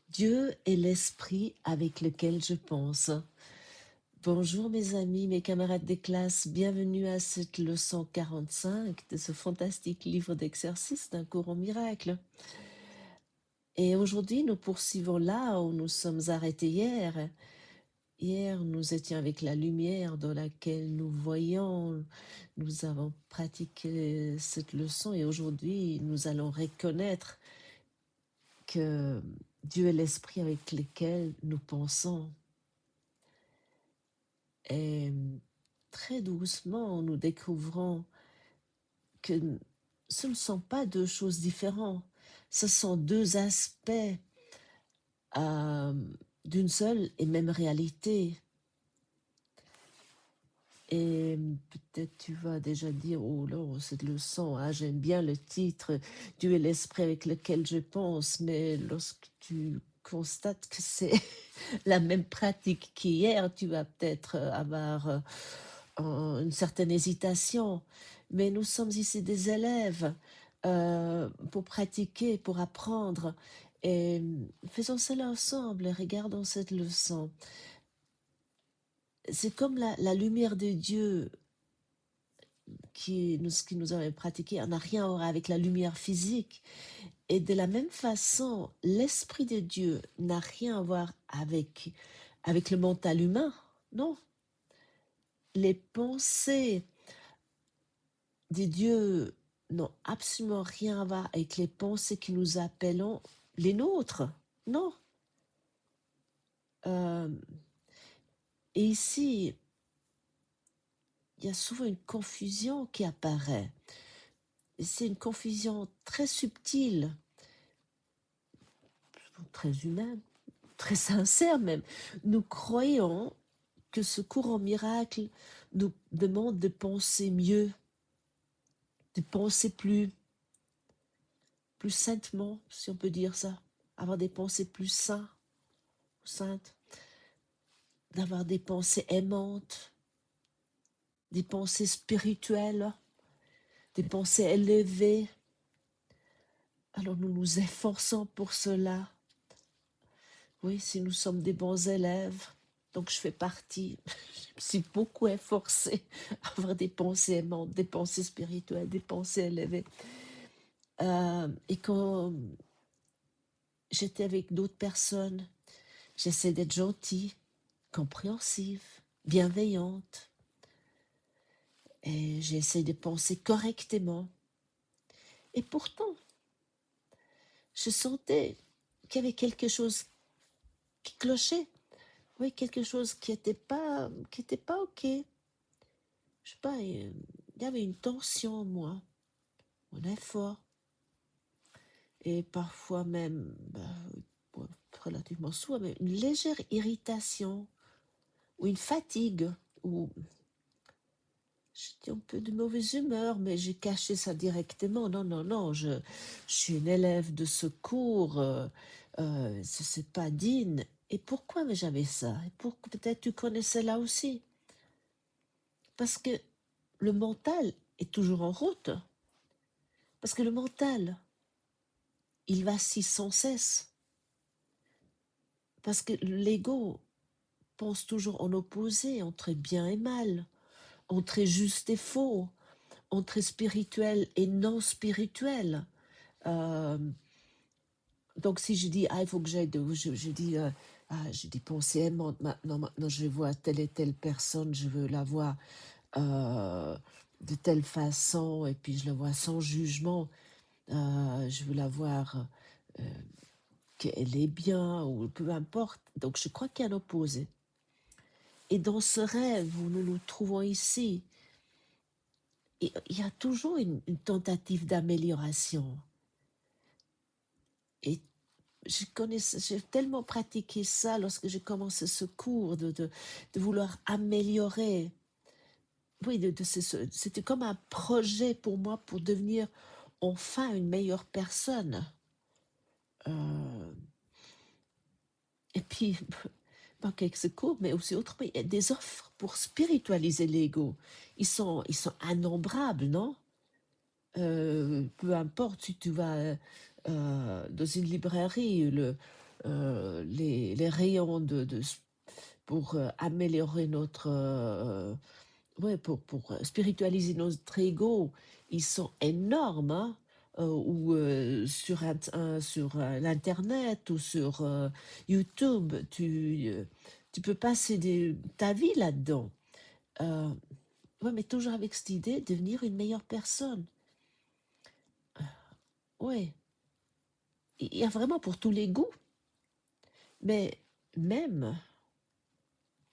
Dieu est l'esprit avec lequel je pense. Bonjour mes amis, mes camarades de classe, bienvenue à cette leçon 45 de ce fantastique livre d'exercices d'un cours en miracle. Et aujourd'hui, nous poursuivons là où nous sommes arrêtés hier. Hier, nous étions avec la lumière dans laquelle nous voyons. Nous avons pratiqué cette leçon et aujourd'hui, nous allons reconnaître que Dieu est l'esprit avec lequel nous pensons. Et très doucement, nous découvrons que ce ne sont pas deux choses différentes. Ce sont deux aspects d'une seule et même réalité. Et peut-être tu vas déjà dire, oh là, cette leçon, j'aime bien le titre, Dieu est l'esprit avec lequel je pense, mais lorsque tu constates que c'est la même pratique qu'hier, tu vas peut-être avoir une certaine hésitation. Mais nous sommes ici des élèves pour pratiquer, pour apprendre. Et faisons cela ensemble, regardons cette leçon. C'est comme la lumière de Dieu qui nous avons pratiqué, n'a rien à voir avec la lumière physique. Et de la même façon, l'Esprit de Dieu n'a rien à voir avec le mental humain, non. Les pensées de Dieu n'ont absolument rien à voir avec les pensées que nous appelons les nôtres, non. Et ici, il y a souvent une confusion qui apparaît. C'est une confusion très subtile, très humaine, très sincère même. Nous croyons que ce courant miracle nous demande de penser mieux, de penser plus saintement, si on peut dire ça, avoir des pensées plus saintes, d'avoir des pensées aimantes, des pensées spirituelles, des pensées élevées. Alors nous nous efforçons pour cela. Oui, si nous sommes des bons élèves, donc je fais partie, je me suis beaucoup efforcée à avoir des pensées aimantes, des pensées spirituelles, des pensées élevées. Et quand j'étais avec d'autres personnes, j'essaie d'être gentille, compréhensive, bienveillante. Et j'essaie de penser correctement. Et pourtant, je sentais qu'il y avait quelque chose qui clochait. Oui, quelque chose qui n'était pas OK. Je sais pas, il y avait une tension en moi, un effort. Et parfois même, relativement souvent, mais une légère irritation ou une fatigue ou j'étais un peu de mauvaise humeur, mais j'ai caché ça directement. Non, non, non, je suis une élève de secours, c'est pas digne. Et pourquoi j'avais ça? Et peut-être tu connaissais là aussi. Parce que le mental est toujours en route. Parce que le mental, il vacille sans cesse. Parce que l'ego pense toujours en opposé, entre bien et mal, entre juste et faux, entre spirituel et non spirituel. Donc si je dis, il faut que j'aille, je dis, j'ai des pensées aimantes, maintenant je vois telle et telle personne, je veux la voir de telle façon, et puis je la vois sans jugement, je veux la voir qu'elle est bien, ou peu importe. Donc je crois qu'il y a un opposé. Et dans ce rêve où nous nous trouvons ici, il y a toujours une tentative d'amélioration. Et j'ai tellement pratiqué ça lorsque j'ai commencé ce cours, de vouloir améliorer. Oui, c'était comme un projet pour moi pour devenir enfin une meilleure personne. Et puis, pas qu'avec ce cours, mais aussi autrement, il y a des offres pour spiritualiser l'ego. Ils sont innombrables, non? Peu importe si tu vas dans une librairie, les rayons pour améliorer pour spiritualiser notre ego, ils sont énormes, hein, ou sur l'internet ou sur YouTube, tu peux passer ta vie là-dedans. Ouais, mais toujours avec cette idée de devenir une meilleure personne. Ouais, il y a vraiment pour tous les goûts, mais même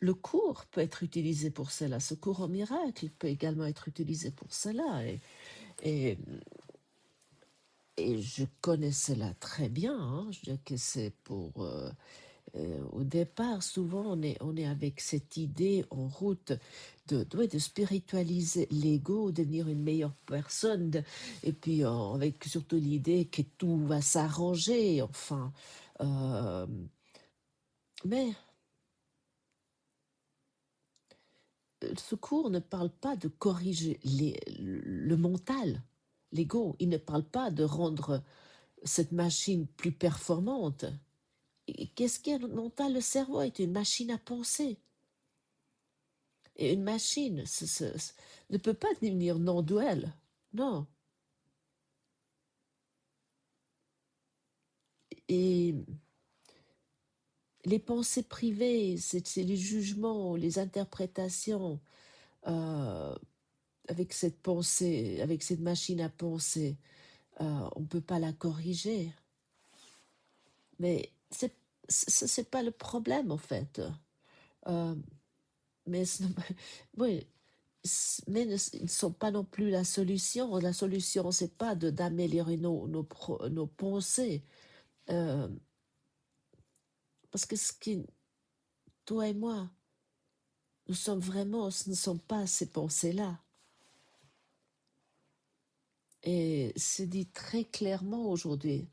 le cours peut être utilisé pour cela. Ce cours en miracle peut également être utilisé pour cela. Et, et je connais cela très bien. Hein. Je dis que c'est pour... au départ, souvent, on est avec cette idée en route de spiritualiser l'ego, devenir une meilleure personne, et puis avec surtout l'idée que tout va s'arranger, enfin. Mais ce cours ne parle pas de corriger le mental, l'ego. Il ne parle pas de rendre cette machine plus performante. Qu'est-ce qu'est le mental? Le cerveau est une machine à penser. Et une machine ne peut pas devenir non-duel. Non. Et les pensées privées, c'est les jugements, les interprétations avec cette pensée, avec cette machine à penser. On ne peut pas la corriger. Mais c'est pas le problème, en fait. Euh, mais oui, mais ils ne sont pas non plus la solution. La solution, c'est pas d'améliorer nos pensées. Parce que toi et moi, nous sommes vraiment, ce ne sont pas ces pensées-là. Et c'est dit très clairement aujourd'hui,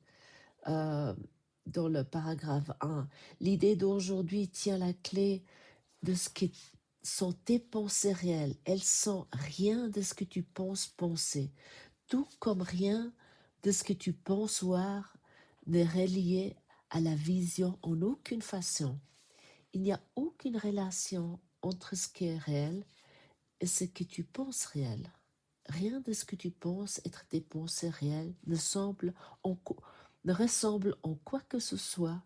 dans le paragraphe 1. L'idée d'aujourd'hui tient la clé de ce qui sont tes pensées réelles. Elles sont rien de ce que tu penses penser, tout comme rien de ce que tu penses voir n'est relié à la vision en aucune façon. Il n'y a aucune relation entre ce qui est réel et ce que tu penses réel. Rien de ce que tu penses être tes pensées réelles ne ressemble en quoi que ce soit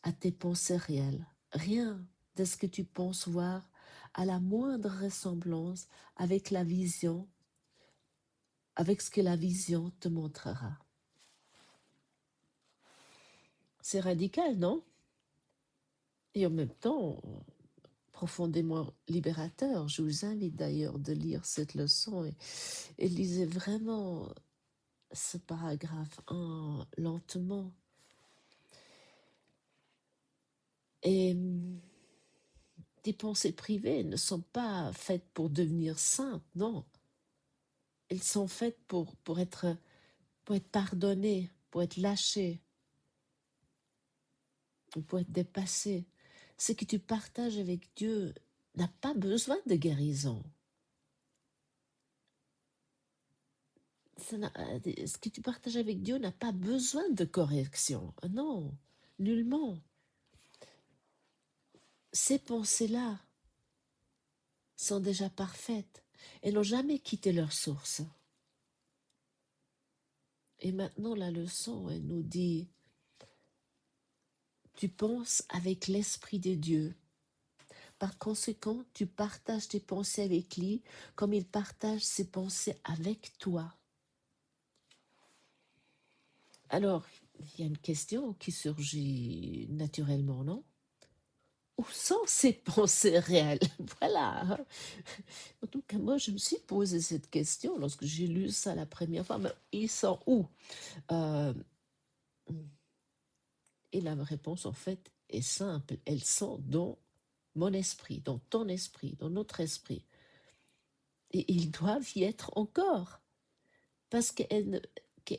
à tes pensées réelles. Rien de ce que tu penses voir a la moindre ressemblance avec la vision, avec ce que la vision te montrera. C'est radical, non? Et en même temps, profondément libérateur. Je vous invite d'ailleurs de lire cette leçon et lisez vraiment ce paragraphe 1 lentement. Et tes pensées privées ne sont pas faites pour devenir saintes, non. Elles sont faites pour être pardonnées, pour être lâchées, pour être dépassées. Ce que tu partages avec Dieu n'a pas besoin de guérison. Ce que tu partages avec Dieu n'a pas besoin de correction. Non, nullement. Ces pensées-là sont déjà parfaites. Elles n'ont jamais quitté leur source. Et maintenant, la leçon, elle nous dit, tu penses avec l'Esprit de Dieu. Par conséquent, tu partages tes pensées avec lui comme il partage ses pensées avec toi. Alors, il y a une question qui surgit naturellement, non? Où sont ces pensées réelles? Voilà. En tout cas, moi, je me suis posé cette question lorsque j'ai lu ça la première fois. Mais ils sont où? Euh, et la réponse, en fait, est simple. Elles sont dans mon esprit, dans ton esprit, dans notre esprit. Et ils doivent y être encore. Parce qu'elles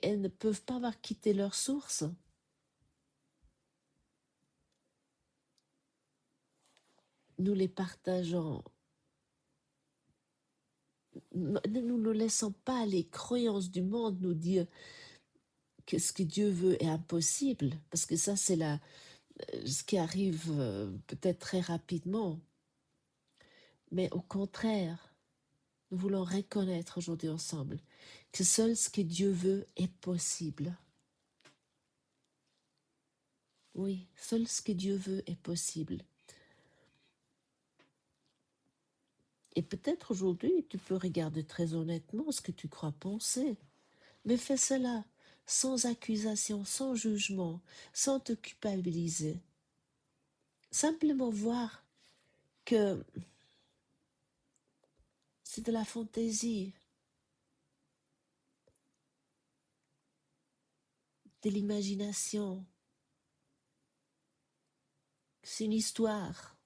ne peuvent pas avoir quitté leur source. Nous les partageons. Nous ne laissons pas les croyances du monde nous dire que ce que Dieu veut est impossible, parce que ça, c'est ce qui arrive peut-être très rapidement, mais au contraire, nous voulons reconnaître aujourd'hui ensemble que seul ce que Dieu veut est possible. Oui, seul ce que Dieu veut est possible. Et peut-être aujourd'hui, tu peux regarder très honnêtement ce que tu crois penser, mais fais cela sans accusation, sans jugement, sans te culpabiliser. Simplement voir que c'est de la fantaisie, de l'imagination, c'est une histoire,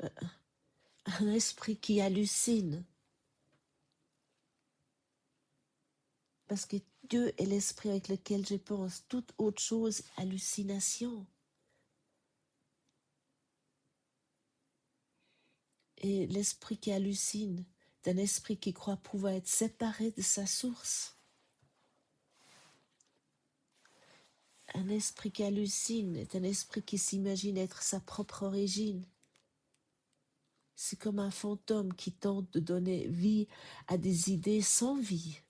un esprit qui hallucine. Parce que Dieu est l'esprit avec lequel je pense. Toute autre chose, hallucination. Et l'esprit qui hallucine, est un esprit qui croit pouvoir être séparé de sa source. Un esprit qui hallucine est un esprit qui s'imagine être sa propre origine. C'est comme un fantôme qui tente de donner vie à des idées sans vie.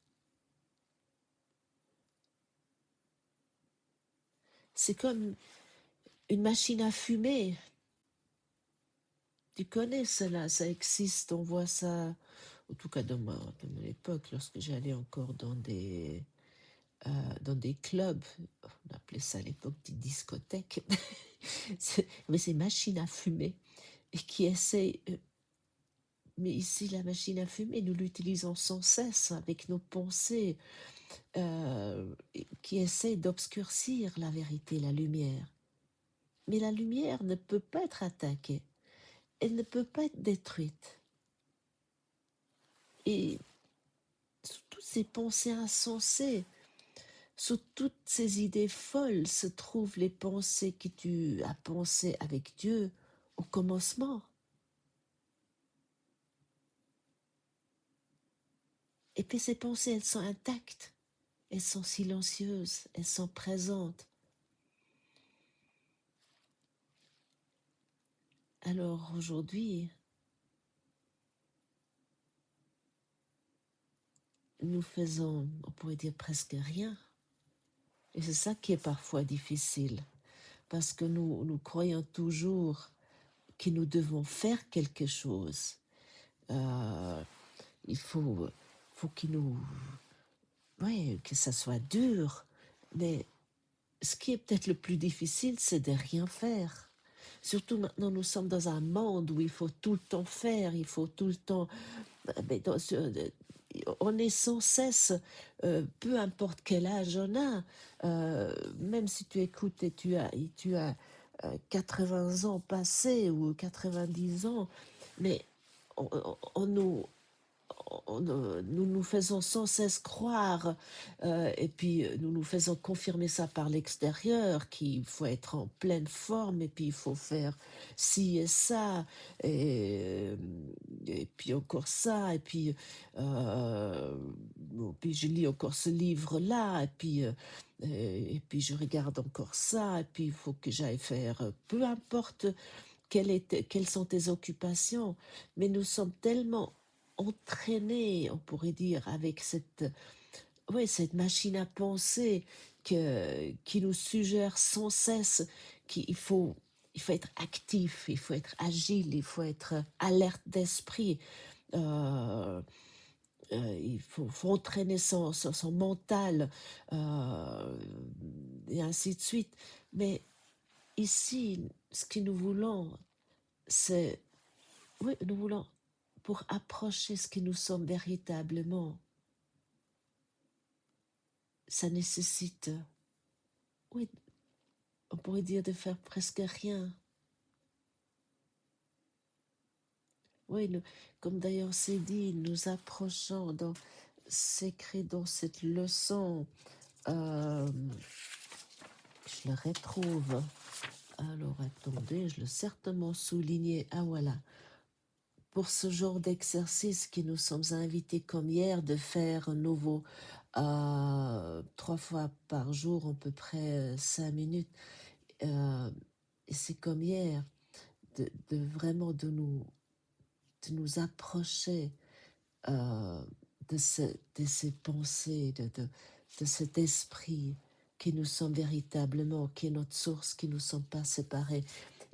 C'est comme une machine à fumer. Tu connais cela, ça existe, on voit ça, en tout cas dans mon époque, lorsque j'allais encore dans des clubs, on appelait ça à l'époque des discothèques, mais ces machines à fumer, et qui essayent, mais ici la machine à fumer, nous l'utilisons sans cesse avec nos pensées, qui essayent d'obscurcir la vérité, la lumière. Mais la lumière ne peut pas être attaquée, elle ne peut pas être détruite. Et sous toutes ces pensées insensées, sous toutes ces idées folles se trouvent les pensées que tu as pensées avec Dieu au commencement. Et puis ces pensées, elles sont intactes, elles sont silencieuses, elles sont présentes. Alors aujourd'hui, nous faisons, on pourrait dire presque rien. Et c'est ça qui est parfois difficile, parce que nous croyons toujours que nous devons faire quelque chose. Il faut que ça soit dur, mais ce qui est peut-être le plus difficile, c'est de rien faire. Surtout maintenant, nous sommes dans un monde où il faut tout le temps faire, il faut tout le temps... Mais on est sans cesse, peu importe quel âge on a, même si tu écoutes et tu as 80 ans passés ou 90 ans, mais on nous, nous nous faisons sans cesse croire, et puis nous nous faisons confirmer ça par l'extérieur, qu'il faut être en pleine forme, et puis il faut faire ci et ça, et puis encore ça, puis je lis encore ce livre-là, et puis je regarde encore ça, et puis il faut que j'aille faire, peu importe quelles sont tes occupations, mais nous sommes tellement entraînés, on pourrait dire, avec cette machine à penser qui nous suggère sans cesse qu'il faut être actif, il faut être agile, il faut être alerte d'esprit, euh, il faut entraîner son mental, et ainsi de suite. Mais ici, ce que nous voulons, c'est, oui, nous voulons, pour approcher ce que nous sommes véritablement, ça nécessite, oui, on pourrait dire de faire presque rien. Oui, comme d'ailleurs c'est dit, nous approchons, c'est écrit dans cette leçon, euh, je le retrouve. Alors attendez, je l'ai certainement souligné. Ah voilà. Pour ce genre d'exercice que nous sommes invités comme hier de faire nouveau 3 fois par jour, à peu près 5 minutes, Et c'est comme hier, de vraiment de nous approcher de ces pensées, de cet esprit qui nous sommes véritablement, qui est notre source, qui ne nous sommes pas séparés.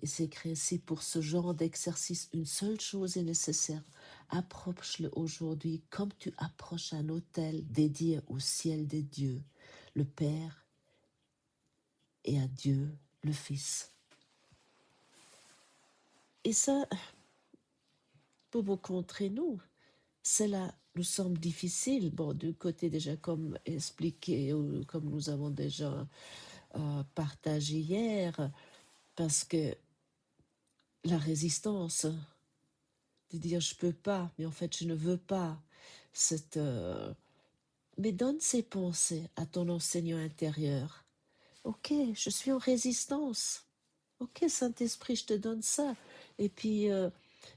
Et c'est écrit ici, pour ce genre d'exercice, une seule chose est nécessaire. Approche-le aujourd'hui comme tu approches un autel dédié au ciel des dieux, le Père, et à Dieu, le Fils. Et ça, pour vous contrer, nous, cela nous semble difficile. Bon, du côté déjà comme expliqué, ou comme nous avons déjà partagé hier, parce que la résistance, de dire je peux pas, mais en fait je ne veux pas, mais donne ces pensées à ton enseignant intérieur. Ok, je suis en résistance. Ok, Saint-Esprit, je te donne ça. Et puis,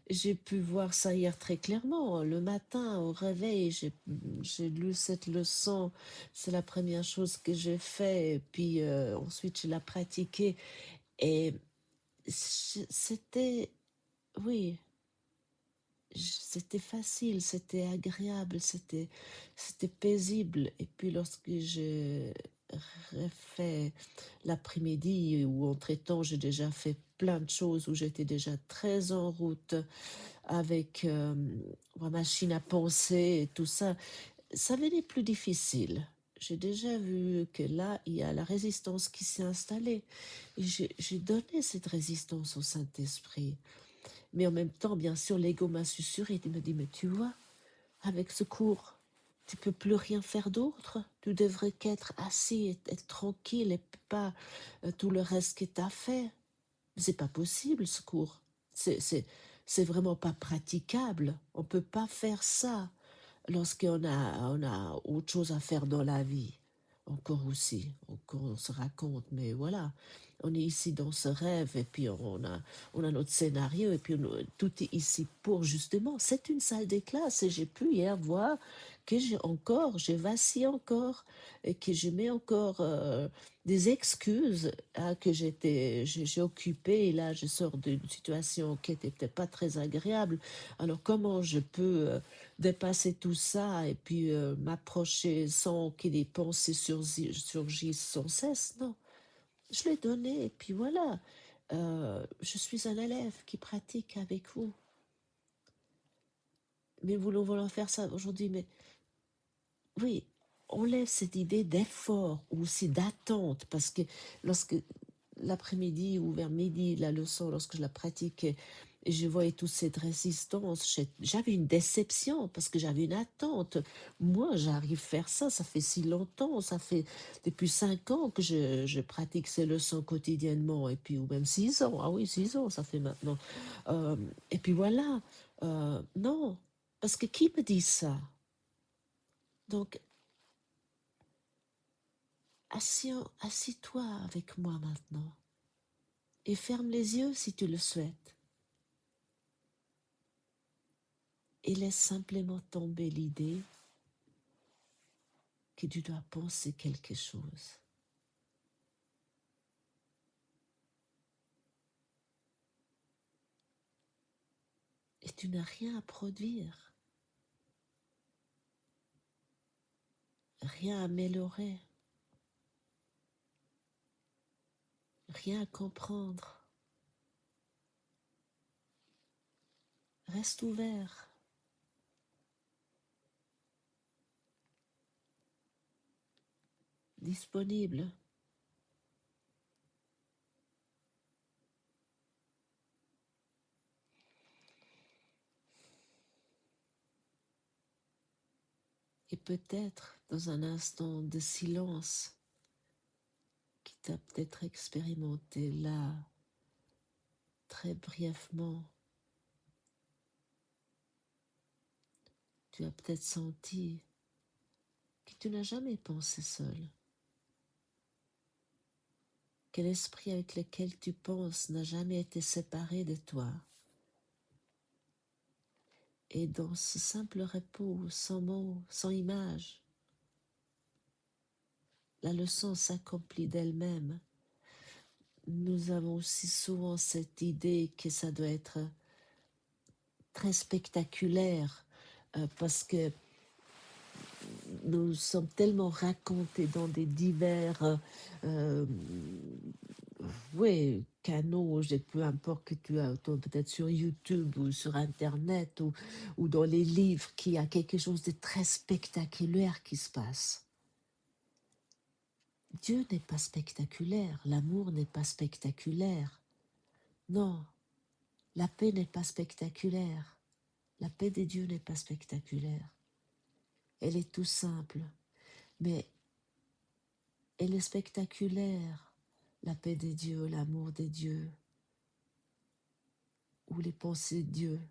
j'ai pu voir ça hier très clairement. Le matin, au réveil, j'ai lu cette leçon. C'est la première chose que j'ai fait. Et puis, ensuite, je l'ai pratiquée. Et c'était, oui, c'était facile, c'était agréable, c'était paisible. Et puis, lorsque j'ai refait l'après-midi, ou entre-temps, j'ai déjà fait plein de choses, où j'étais déjà très en route avec ma machine à penser et tout ça, ça venait plus difficile. J'ai déjà vu que là, il y a la résistance qui s'est installée. Et j'ai donné cette résistance au Saint-Esprit. Mais en même temps, bien sûr, l'ego m'a susurré. Il me dit, mais tu vois, avec ce cours, tu peux plus rien faire d'autre. Tu devrais qu'être assis et être tranquille et pas tout le reste que tu as fait. C'est pas possible, ce cours. C'est vraiment pas praticable. On peut pas faire ça on a autre chose à faire dans la vie. Encore aussi, encore on se raconte, mais voilà. On est ici dans ce rêve et puis on a notre scénario et puis tout est ici pour justement. C'est une salle des classes et j'ai pu hier voir que j'ai vacillé encore et que je mets encore des excuses que j'ai occupé et là je sors d'une situation qui était peut-être pas très agréable. Alors comment je peux dépasser tout ça et puis m'approcher sans que les pensées surgissent sans cesse? Non, je l'ai donné et puis voilà. Je suis un élève qui pratique avec vous. Mais nous voulons faire ça aujourd'hui. Mais oui, on lève cette idée d'effort ou aussi d'attente parce que lorsque l'après-midi ou vers midi, la leçon, lorsque je la pratiquais, et je voyais toute cette résistance, j'avais une déception parce que j'avais une attente. Moi, j'arrive à faire ça, ça fait si longtemps, ça fait depuis 5 ans que je pratique ces leçons quotidiennement, et puis, ou même 6 ans, ah oui, 6 ans, ça fait maintenant. Et puis voilà, non, parce que qui me dit ça? Donc, assis-toi avec moi maintenant et ferme les yeux si tu le souhaites et laisse simplement tomber l'idée que tu dois penser quelque chose. Et tu n'as rien à produire, rien à améliorer, rien à comprendre. Reste ouvert. Disponible. Et peut-être dans un instant de silence qui t'a peut-être expérimenté là, très brièvement, tu as peut-être senti que tu n'as jamais pensé seul, que l'esprit avec lequel tu penses n'a jamais été séparé de toi. Et dans ce simple repos, sans mots, sans images, la leçon s'accomplit d'elle-même. nous avons aussi souvent cette idée que ça doit être très spectaculaire parce que nous sommes tellement racontés dans des divers ouais, canaux, peu importe que tu as peut-être sur YouTube ou sur Internet ou dans les livres, qu'il y a quelque chose de très spectaculaire qui se passe. Dieu n'est pas spectaculaire, l'amour n'est pas spectaculaire. Non, la paix n'est pas spectaculaire. La paix de Dieu n'est pas spectaculaire. Elle est tout simple, mais elle est spectaculaire. La paix de Dieu, l'amour de Dieu, ou les pensées de Dieu.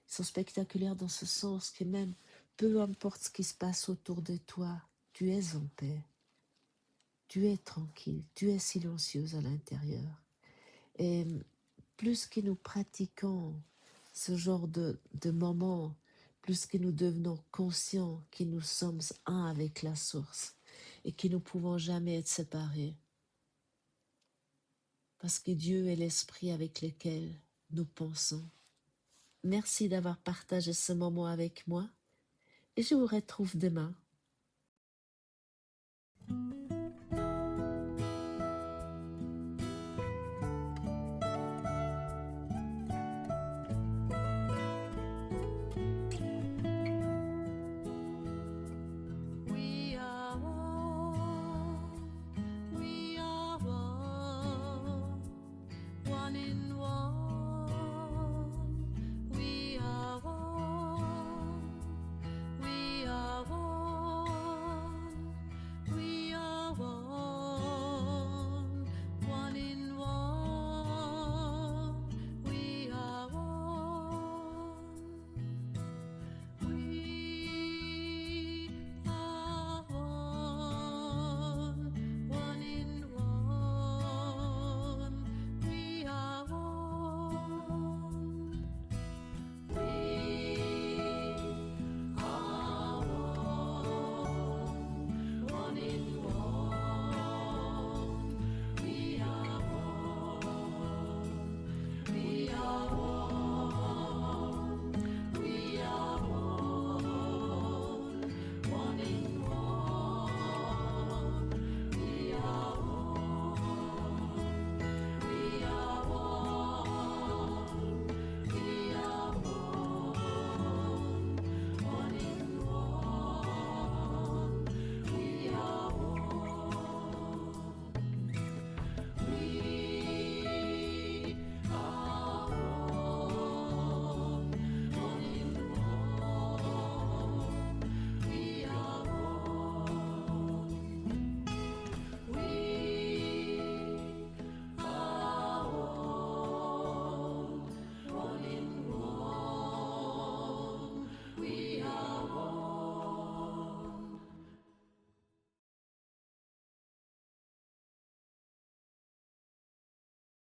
Ils sont spectaculaires dans ce sens que même, peu importe ce qui se passe autour de toi, tu es en paix. Tu es tranquille, tu es silencieuse à l'intérieur. Et plus que nous pratiquons ce genre de moments, plus que nous devenons conscients que nous sommes un avec la source et que nous ne pouvons jamais être séparés. Parce que Dieu est l'esprit avec lequel nous pensons. Merci d'avoir partagé ce moment avec moi et je vous retrouve demain. We are one in